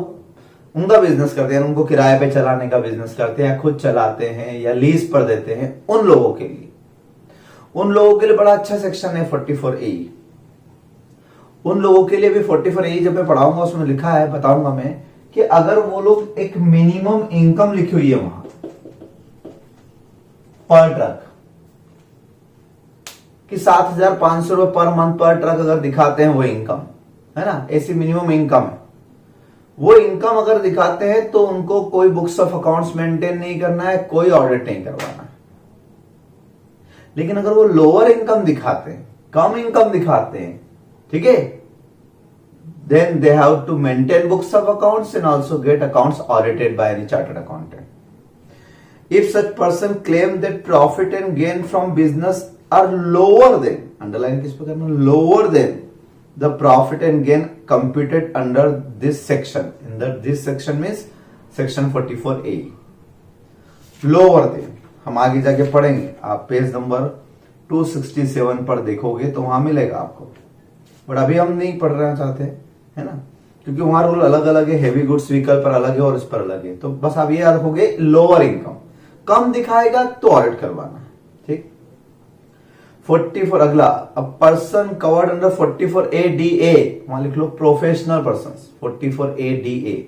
उनका बिजनेस करते हैं, उनको किराए पे चलाने का बिजनेस करते हैं, खुद चलाते हैं या लीज पर देते हैं, उन लोगों के लिए, उन लोगों के लिए बड़ा अच्छा सेक्शन है 44AE। उन लोगों के लिए भी 44AE जब मैं पढ़ाऊंगा उसमें लिखा है, बताऊंगा मैं, कि अगर वो लोग, एक मिनिमम इनकम लिखी हुई है वहां पर ट्रक कि 7,500 रुपए पर मंथ पर ट्रक अगर दिखाते हैं वो इनकम है ना, ऐसी मिनिमम इनकम है। वो इनकम अगर दिखाते हैं तो उनको कोई बुक्स ऑफ अकाउंट्स मेंटेन नहीं करना है, कोई ऑडिट नहीं करवाना है। लेकिन अगर वो लोअर इनकम दिखाते हैं, कम इनकम दिखाते हैं, ठीक है, then they have to maintain books of accounts and also get accounts audited by any chartered accountant. If such person claim that profit and gain from business are lower than, underline किस पे करना, lower than the profit and gain computed under this section. Under this section means section 44A. Lower than, हम आगे जाके पढ़ेंगे, आप पेज नंबर 267 पर देखोगे तो वहां मिलेगा आपको, बट अभी हम नहीं पढ़ रहे चाहते, है ना, क्योंकि वहां रूल अलग अलग है, हैवी गुड्स व्हीकल पर अलग है और इस पर अलग है। तो बस आप ये याद रखोगे, लोअर इनकम, कम दिखाएगा तो ऑडिट करवाना है। ठीक, 44 अगला, a person covered under 44ADA, वहां लिख लो प्रोफेशनल पर्सन, 44ADA।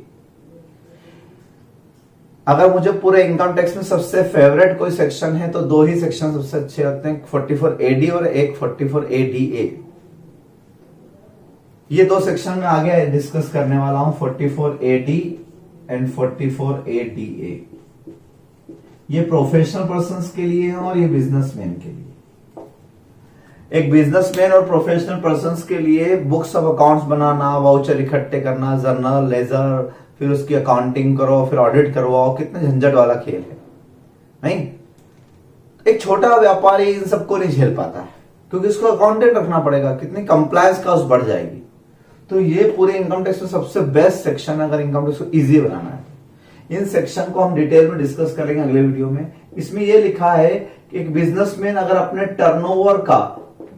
अगर मुझे पूरे इनकम टैक्स में सबसे फेवरेट कोई सेक्शन है तो दो ही सेक्शन सबसे अच्छे लगते हैं, 44AD और एक 44ADA। ये दो सेक्शन में आगे डिस्कस करने वाला हूं, 44AD एंड 44ADA। ये प्रोफेशनल पर्संस के लिए है और ये बिजनेसमैन के लिए। एक बिजनेसमैन और प्रोफेशनल पर्संस के लिए books of accounts banana, voucher इकट्ठे करना, जर्नल, लेजर, फिर उसकी अकाउंटिंग करो, फिर ऑडिट करवाओ, कितने झंझट वाला खेल है। नहीं, एक छोटा व्यापारी इन सबको नहीं झेल पाता है, क्योंकि उसको अकाउंटेंट रखना पड़ेगा, कितनी कंप्लायंस कॉस्ट बढ़ जाएगी। तो ये पूरे इनकम टैक्स में सबसे बेस्ट सेक्शन है अगर इनकम टैक्स को इजी बनाना है। इन सेक्शन को हम डिटेल में डिस्कस करेंगे अगले वीडियो में। इसमें यह लिखा है कि एक बिजनेसमैन अगर अपने टर्नओवर का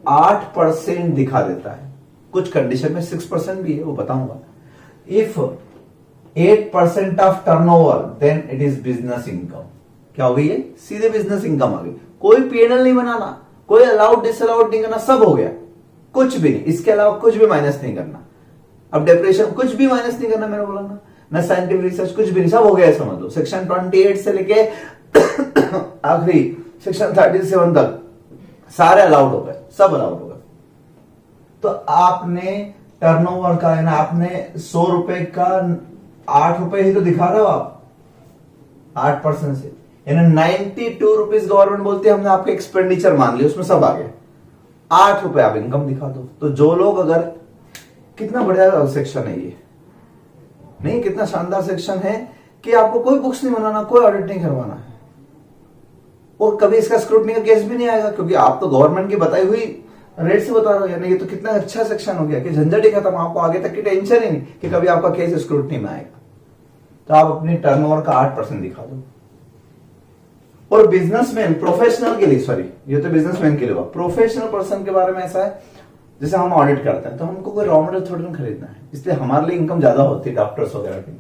8% दिखा देता है, कुछ कंडीशन में 6% भी है, वो बताऊंगा। If 8% of turnover then it is business income. क्या हो गई है? सीधे बिजनेस इनकम आ गई। कोई पीएनएल नहीं बनाना, कोई अलाउड डिसअलाउड नहीं करना, सब हो गया, कुछ भी नहीं, इसके अलावा कुछ भी माइनस नहीं करना। अब डेप्रेशन कुछ भी माइनस नहीं करना, मैंने बोला ना साइंटिफिक रिसर्च कुछ भी नहीं, सब हो गया समझ लो। सेक्शन 28 से लेके आखिरी सेक्शन 37 तक सारे अलाउड हो गए, सब अलाउड हो गए। तो आपने टर्नओवर का है ना, आपने 100 रुपए का 8 रुपए ही तो दिखा रहे हो आप 8% से, यानी 92 रुपीज गवर्नमेंट बोलती है, हमने आपके एक्सपेंडिचर मान लिया, उसमें सब आ गया। 8 रुपए आप इनकम दिखा दो। तो जो लोग, अगर, कितना बढ़िया सेक्शन है ये, नहीं, कितना शानदार सेक्शन है कि आपको कोई बुक्स नहीं बनाना, कोई ऑडिट नहीं करवाना है, और कभी इसका स्क्रूटनी का केस भी नहीं आएगा, क्योंकि आप तो गवर्नमेंट की बताई हुई रेट से बता रहे हो। यानी ये तो कितना अच्छा सेक्शन हो गया कि झंझट ही खत्म, आपको आगे तक की टेंशन ही नहीं कि कभी आपका केस स्क्रूटनी में आएगा। तो आप अपनी टर्नओवर का 8% दिखा दो। और बिजनेसमैन, प्रोफेशनल के लिए, सॉरी ये तो बिजनेसमैन के लिए हुआ, प्रोफेशनल पर्सन के बारे में ऐसा है, जैसे हम ऑडिट करते हैं तो हमको कोई रॉ मटेरियल थोड़ी ना खरीदना है, इसलिए हमारे लिए इनकम ज्यादा होती है डॉक्टर्स वगैरह की।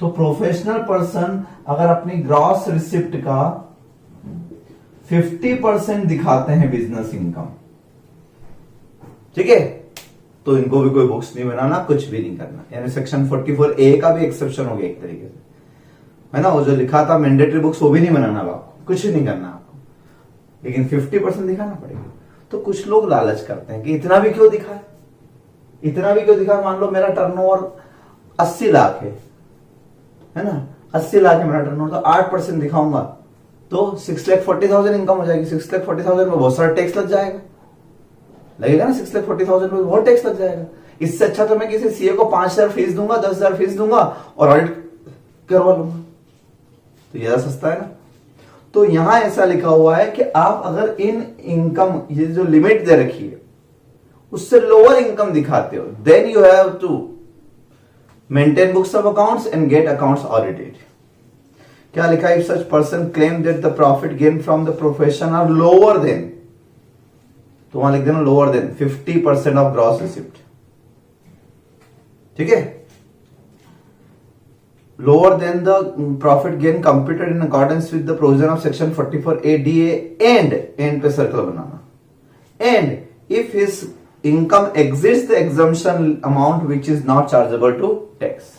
तो प्रोफेशनल पर्सन अगर अपनी ग्रॉस रिसिप्ट का 50% दिखाते हैं बिजनेस इनकम, ठीक है, तो इनको भी कोई बुक्स नहीं बनाना, कुछ भी नहीं करना। यानी सेक्शन 44A का भी एक्सेप्शन हो गया एक तरीके से। है ना, वो जो लिखा था मैंडेटरी बुक्स वो भी नहीं बनाना आपको, कुछ नहीं करना आपको, लेकिन 50% दिखाना पड़ेगा। तो कुछ लोग लालच करते हैं कि इतना भी क्यों दिखा है, इतना भी क्यों दिखा। मान लो मेरा टर्नओवर 80 लाख है ना, 80 लाख है मेरा टर्नओवर, तो 8% दिखाऊंगा तो 6,40,000 इनकम हो जाएगी। 6,40,000 में बहुत सारा टैक्स लग जाएगा, लगेगा ना, 6,40,000 में बहुत टैक्स लग जाएगा। इससे अच्छा तो मैं किसी सीए को 5,000 फीस दूंगा, 10,000 फीस दूंगा और ऑडिट करवा लूंगा, तो ज्यादा सस्ता है ना। तो यहां ऐसा लिखा हुआ है कि आप अगर इन इनकम, ये जो लिमिट दे रखी है उससे लोअर इनकम दिखाते हो, then you have to maintain books of accounts and get accounts audited. क्या लिखा है, if such person claim that the profit gain from the profession are lower than, तो वहां लिख देना lower than 50% of gross receipt, ठीक है, lower than the profit gain computed in accordance with the provision of section 44A and पे सर्कल बनाना, and if his income exits the exemption amount which is not chargeable to tax.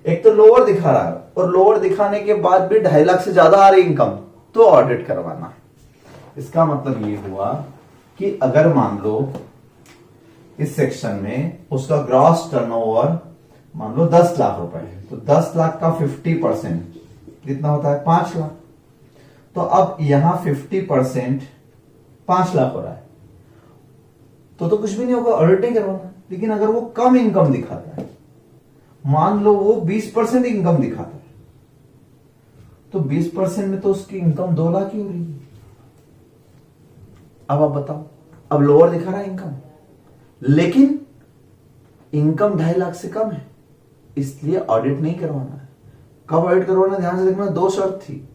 एक तो लोअर दिखा रहा है और लोअर दिखाने के बाद भी 2.5 लाख से ज्यादा आ रही इनकम, तो ऑडिट करवाना। इसका मतलब ये हुआ कि अगर मान लो इस सेक्शन में उसका ग्रॉस टर्नओवर मान लो 10 लाख रुपए है, तो 10 लाख का 50% कितना होता है, 5 लाख। तो अब यहां 50% 5 लाख हो रहा है, तो कुछ भी नहीं होगा, ऑडिट नहीं करवाना। लेकिन अगर वो कम इनकम दिखाता है, मान लो वो 20% इनकम दिखाता है, तो 20% में तो उसकी इनकम 2 लाख ही हो रही है। अब आप बताओ, अब लोअर दिखा रहा है इनकम, लेकिन इनकम 2.5 लाख से कम है, इसलिए ऑडिट नहीं करवाना है। कब ऑडिट करवाना, ध्यान से देखना, 2 शर्त थी।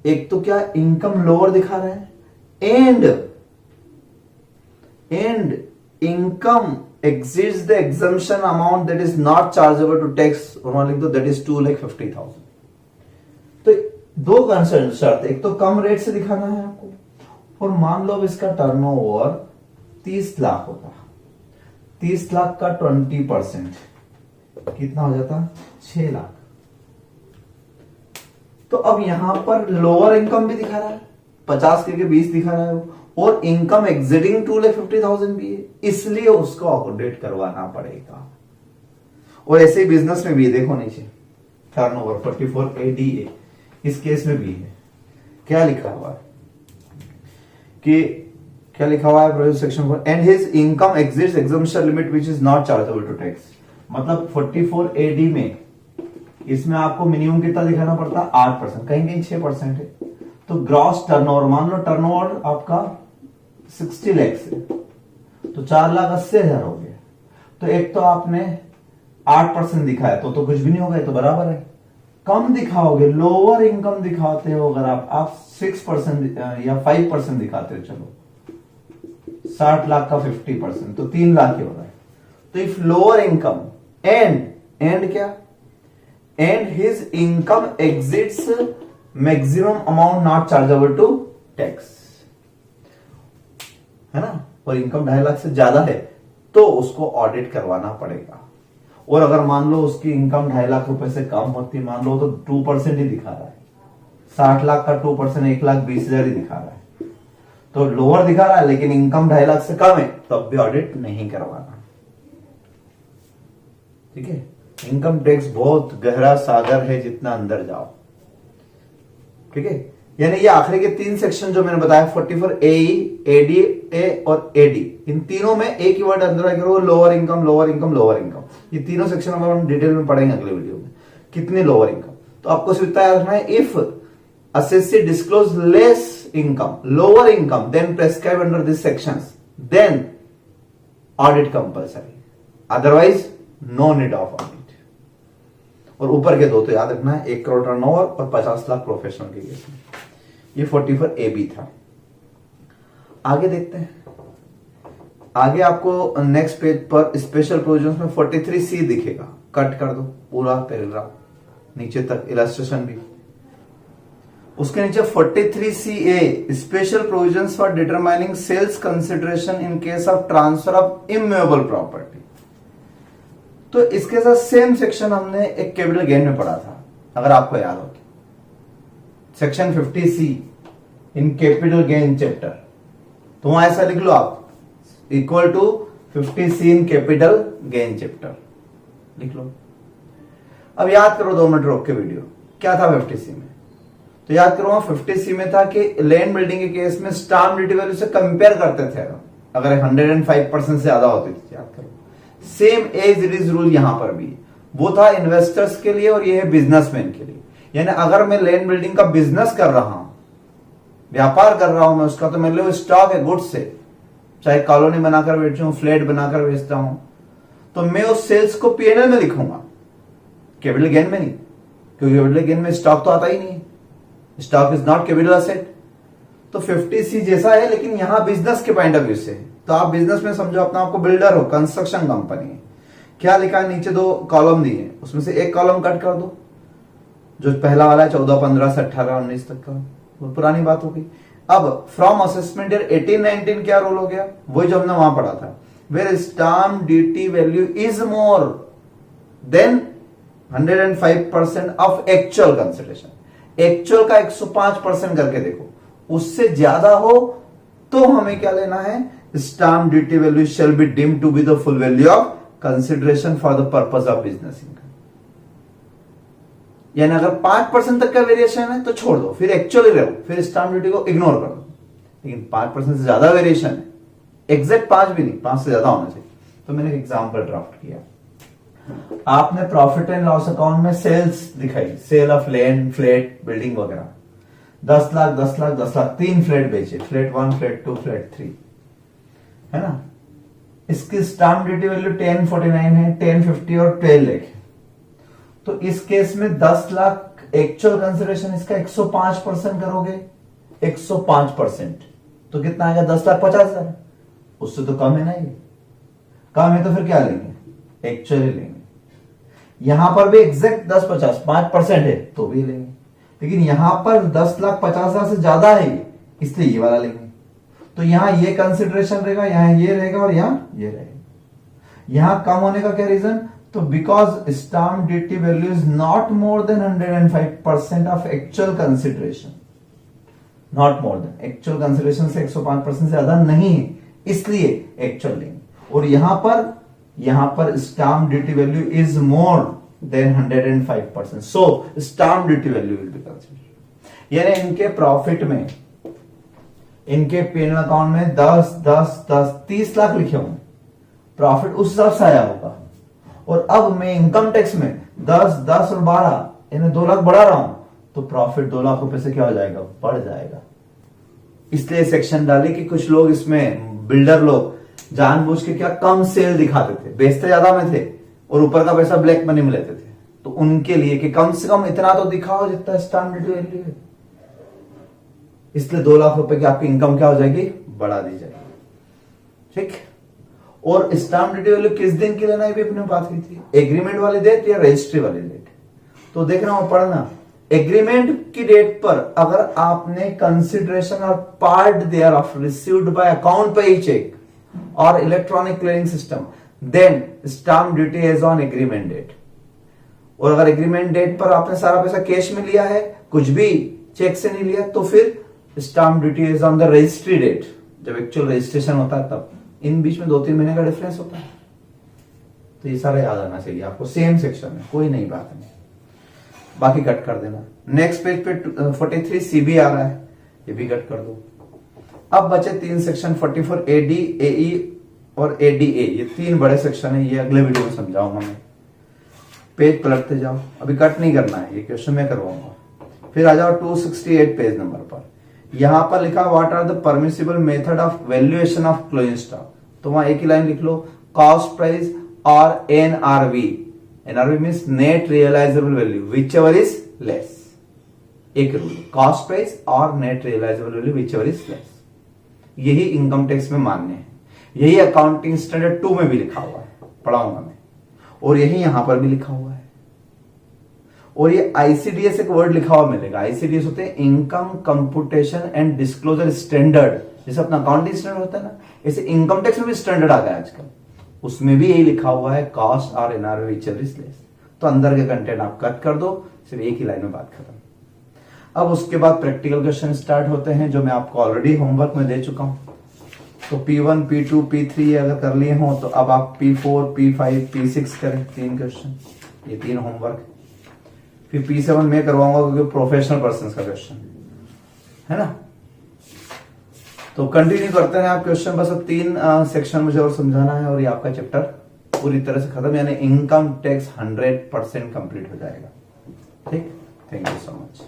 एक तो क्या इनकम लोअर दिखा रहा है, and income exceeds the exemption amount that is not chargeable to tax, और लिख दो that is 2,50,000। तो 2 कंसर्न शर्त, एक तो कम रेट से दिखाना है आपको, और मान लो इसका टर्नओवर 30 लाख होता, 30 लाख का 20% कितना हो जाता, 6 लाख। तो अब यहां पर लोअर इनकम भी दिखा रहा है, 50 के 20 दिखा रहा है, और इनकम एग्जिटिंग 2,50,000 भी है, इसलिए उसको ऑडिट करवाना पड़ेगा। और ऐसे ही बिजनेस में भी है, देखो नीचे टर्नओवर 44A इस केस में भी है। क्या लिखा हुआ है कि क्या लिखा हुआ है provision section 4, and his income exceeds exemption limit which is not chargeable to tax. मतलब 44AD में इसमें आपको मिनिमम कितना दिखाना पड़ता है, 8%, कहीं कहीं 6% है। तो ग्रॉस टर्नओवर, मान लो टर्नओवर आपका 60 लाख से, तो 4,80,000 हो गया। तो एक तो आपने 8% दिखाया, तो कुछ भी नहीं होगा, तो बराबर है। कम दिखाओगे, लोअर इनकम दिखाते हो अगर आप 6% या 5% दिखाते हो, चलो 60 लाख का 50%, तो 3 लाख ही हो रहा है। तो इफ लोअर इनकम एंड क्या, and his income exceeds maximum amount not chargeable to tax, है ना, और इनकम 2.5 लाख से ज्यादा है, तो उसको ऑडिट करवाना पड़ेगा। और अगर मान लो उसकी इनकम 2.5 लाख रुपए से कम होती, मान लो तो 2% ही दिखा रहा है, 60 लाख का 2% 1,20,000 ही दिखा रहा है, तो लोअर दिखा रहा है, लेकिन इनकम 2.5 लाख से कम है, तब भी ऑडिट नहीं करवाना, ठीक है। इनकम टैक्स बहुत गहरा सागर है, जितना अंदर जाओ, ठीक है। यानी ये आखिरी के 3 सेक्शन जो मैंने बताया, 44AE, ADA और AD, इन तीनों में एक ही वर्ड अंदर करो, lower income, lower income, lower income. ये तीनों सेक्शन हम डिटेल में पढ़ेंगे अगले वीडियो में, कितनी लोअर इनकम। तो आपको सिर्फ इतना याद रखना है, if assessee disclose less income, lower income than prescribed under these sections, then audit compulsory, otherwise no need of audit। और ऊपर के 2 तो याद रखना है, 1 करोड़ टर्नओवर और 50 लाख प्रोफेशनल के केस में। ये 44AB था। आगे देखते हैं, आगे आपको नेक्स्ट पेज पर स्पेशल प्रोविजंस में 43C दिखेगा, कट कर दो पूरा पैराग्राफ नीचे तक, इलस्ट्रेशन भी। उसके नीचे 43CA special provisions for determining sales consideration in case of transfer of immovable property. तो इसके साथ सेम सेक्शन हमने एक कैपिटल गेन में पढ़ा था, अगर आपको याद हो section 50C in capital gain chapter, तो वहां ऐसा लिख लो आप equal to 50C in capital gain chapter लिख लो। अब याद करो 2 मिनट रोक के वीडियो, क्या था 50C में? तो याद करो 50C में था कि लैंड बिल्डिंग के केस में स्टाम्प ड्यूटी वैल्यू से कंपेयर करते थे अगर 105% से ज्यादा होती थी। याद करो same as it is rule यहां पर भी, वो था इन्वेस्टर्स के लिए और ये है बिजनेसमैन के लिए। यानी अगर मैं लैंड बिल्डिंग का बिजनेस कर रहा हूं, व्यापार कर रहा हूं मैं उसका, तो मेरे लिए स्टॉक है गुड्स से, चाहे कॉलोनी बनाकर बेचूं, फ्लैट बनाकर बेचता हूं, तो मैं उस सेल्स को पीएनएल में लिखूंगा, कैपिटल गेन में नहीं, क्योंकि कैपिटल गेन में स्टॉक तो आता ही नहीं है, stock is not capital asset. तो 50C जैसा है, लेकिन यहां बिजनेस के पॉइंट ऑफ व्यू से। तो आप बिजनेस में समझो अपना आपको बिल्डर हो, कंस्ट्रक्शन कंपनी है, क्या लिखा है नीचे 2 कॉलम दिए, उसमें से एक कॉलम कट कर दो, जो पहला वाला है 14, 15 से 18, 19 तक का, वो पुरानी बात होगी। अब फ्रॉम असेसमेंट ईयर 18, 19 क्या रूल हो गया, वही जो हमने वहां पढ़ा था, where stamp duty value is more than 105% of actual consideration. Actual का 105% करके देखो, उससे ज्यादा हो तो हमें क्या लेना है, stamp duty value shall be deemed to be the full value of consideration for the purpose of business income. यानी अगर 5% तक का वेरिएशन है तो छोड़ दो, फिर एक्चुअली रहो, फिर स्टाम्प ड्यूटी को इग्नोर कर दो। लेकिन 5% से ज्यादा वेरिएशन है, एग्जैक्ट 5 भी नहीं, 5 से ज्यादा होना चाहिए। तो मैंने एक एग्जांपल ड्राफ्ट किया, आपने प्रॉफिट एंड लॉस अकाउंट में सेल्स दिखाई, sale of land, flat, building वगैरह, 10 लाख 10 लाख 10 लाख, 3 फ्लैट बेचे, फ्लैट 1, फ्लैट 2, फ्लैट 3, है ना। इसकी स्टाम्प ड्यूटी वैल्यू 1049 है, 1050 और 12 लाख। तो इस केस में 10 लाख एक्चुअल कंसिडरेशन, इसका 105% करोगे, 105%, तो कितना आएगा, 10,50,000। उससे तो कम है ना, ये कम है तो फिर क्या लेंगे, एक्चुअली लेंगे। यहां पर भी एग्जैक्ट 10,50 5% है तो भी लेंगे, लेकिन यहां पर 10,50,000 से ज्यादा है ये, इसलिए ये वाला लेंगे। तो यहां ये कंसिडरेशन रहेगा, यहां ये रहेगा और यहां ये रहेगा। यहां कम होने का क्या रीजन, तो because stamp duty value is not more than 105% of actual consideration, not more than, actual consideration से 105% से ज्यादा नहीं है, इसलिए एक्चुअल लेंगे। और यहां पर stamp duty value is more than 105%, so stamp duty value will be considered. यानी इनके प्रॉफिट में, इनके पीएनएल अकाउंट में 10 10 10 30 लाख लिखे होंगे, प्रॉफिट उस हिसाब से आया होगा। और अब मैं इनकम टैक्स में 10 10 और 12 इन्हें 2 लाख बढ़ा रहा हूं, तो प्रॉफिट 2 लाख रुपए से क्या हो जाएगा, बढ़ जाएगा। इसलिए सेक्शन डाले कि कुछ लोग इसमें, बिल्डर लोग जानबूझ के क्या कम सेल दिखाते थे, बेचते ज्यादा में थे और ऊपर का पैसा ब्लैक मनी में लेते थे। तो उनके लिए कि कम से कम इतना तो दिखाओ जितना स्टाम्प ड्यूटी वैल्यू है, इसलिए 2 लाख रुपए की आपकी इनकम क्या हो जाएगी, बढ़ा दी जाएगी। ठीक। और स्टाम्प ड्यूटी वैल्यू किस दिन की लेना है भी अपने बात की थी, एग्रीमेंट वाली डेट या रजिस्ट्री वाली डेट। तो देखना हो पढ़ना, एग्रीमेंट की डेट पर अगर आपने कंसिडरेशन और part thereof received by account पे ही चेक और electronic clearing system, then stamp duty is on agreement date. और अगर एग्रीमेंट डेट पर आपने सारा पैसा कैश में लिया है, कुछ भी चेक से नहीं लिया, तो फिर stamp duty is on the registry date, जब एक्चुअल रजिस्ट्रेशन होता है तब। इन बीच में 2-3 महीने का डिफरेंस होता है। तो ये सारा याद आना चाहिए आपको, सेम सेक्शन में, कोई नई बात नहीं। बाकी कट कर देना। नेक्स्ट पेज पे 43 CB आ रहा है, ये भी कट कर दो। अब बचे 3 सेक्शन, 44 AD, AE और ADA। ये 3 बड़े सेक्शन है, ये अगले वीडियो में समझाऊंगा मैं। पेज पलटते जाओ, अभी कट नहीं करना है, ये क्वेश्चन मैं करवाऊंगा। फिर आ जाओ 268 पेज नंबर पर। यहां पर लिखा what are the permissible method of valuation of closing stock. तो वहां एक ही लाइन लिख लो, कॉस्ट प्राइस और NRV। NRV means net realisable value, whichever is less. एक रूल, कॉस्ट प्राइस और net realisable value whichever is less. यही इनकम टैक्स में मान्य है, यही अकाउंटिंग स्टैंडर्ड 2 में भी लिखा हुआ है, पढ़ाऊंगा मैं, और यही यहां पर भी लिखा हुआ है। और ये ICDS एक वर्ड लिखा हुआ मिलेगा। ICDS होते हैं income computation and disclosure standard. जैसे अपना अकाउंटिंग स्टैंडर्ड होता है ना, ऐसे इनकम टैक्स में भी स्टैंडर्ड आ गया आजकल, उसमें भी यही लिखा हुआ है, कॉस्ट और NRV which ever is less. तो अंदर के कंटेंट आप कट कर दो, सिर्फ एक ही लाइन में बात खत्म। अब उसके बाद प्रैक्टिकल क्वेश्चन स्टार्ट होते हैं, जो मैं आपको ऑलरेडी होमवर्क में दे चुका हूं। तो P1, P2, P3 अगर कर लिए हो तो अब आप P4, P5, P6 करें, 3 क्वेश्चन, ये 3 होमवर्क। फिर P7 में करवाऊंगा क्योंकि प्रोफेशनल पर्सन का क्वेश्चन है ना। तो कंटिन्यू करते हैं आप क्वेश्चन, बस अब 3 सेक्शन मुझे और समझाना है और ये आपका चैप्टर पूरी तरह से खत्म, यानी इनकम टैक्स 100% कंप्लीट हो जाएगा। ठीक, थैंक यू सो मच।